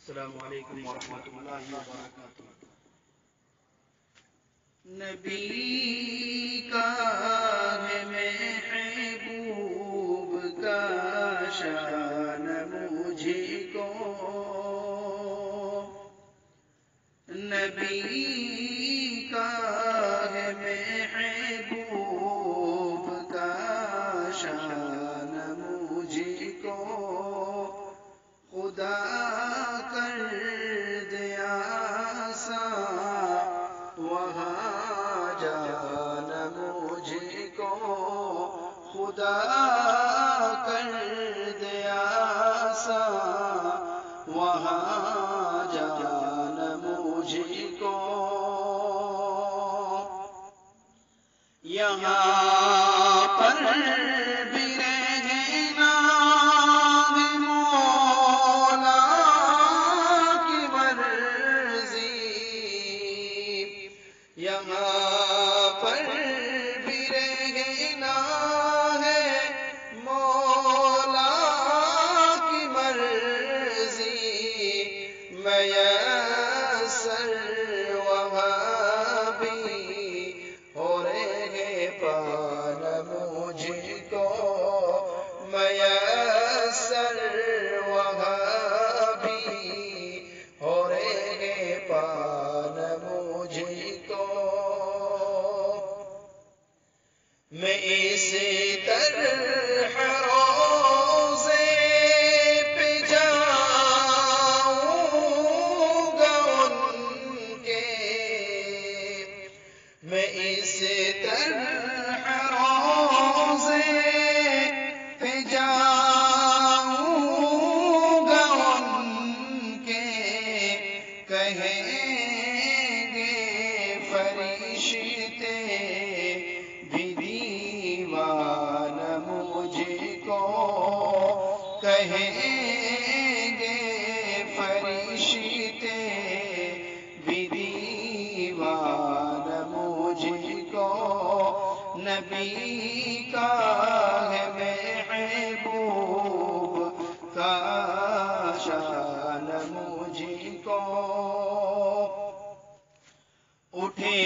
السلام علیکم ورحمۃ اللہ وبرکاتہ۔ نبی کا ہے محبوب کا شان مجھے کو، نبی کا ہے محبوب کا شان مجھے کو، خدا کر دیا آسان وہاں جان مجھے کو، خدا کر دیا آسان وہاں جان مجھے کو۔ یہاں پر بھی رہنا ہے مولا کی مرضی، یہاں پر بھی رہنا ہے مولا کی مرضی، میسر وہاں بھی ہو رہے پان مجھے کو، میسر وہاں بھی ہو رہے پان مجھے کو۔ میں اس طرح روزے پہ جاؤں گا ان کے، میں اس طرح روزے پہ جاؤں گا ان کے، کہیں گے فرشتے بھی دیوان مجھے کو، کہیں گے فرشتے بھی دیوان مجھے کو۔ نبی کا ہے محبوب کا شان مجھے کو، اٹھے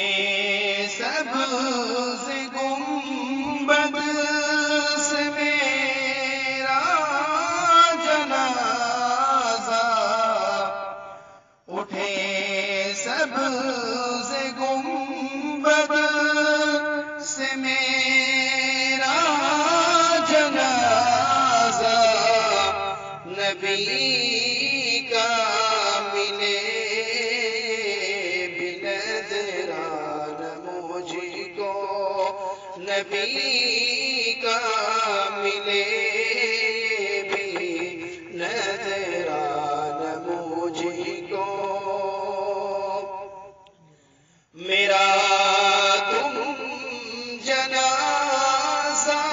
سبز گنبد سے میرا جنازہ، اٹھے سبز گنبد سے میرا جنازہ، نبی کا ملے بھی نذران مجھے کو، نبی کا ملے بھی نذران مجھے کو۔ میرا تم جنازہ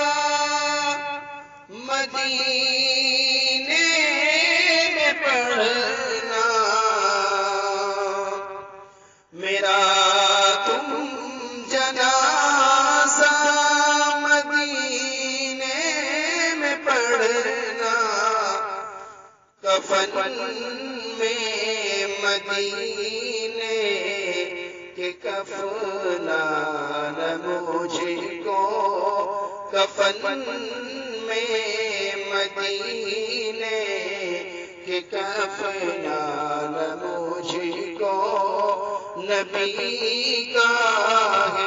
مدینے میں پڑھنا، میرا تم جنازہ مدینے میں پڑھنا، کفن میں مدینے کہ کفنان مجھے کو، کفن میں مدینے کہ کفنان مجھے کو، نبی کا ہے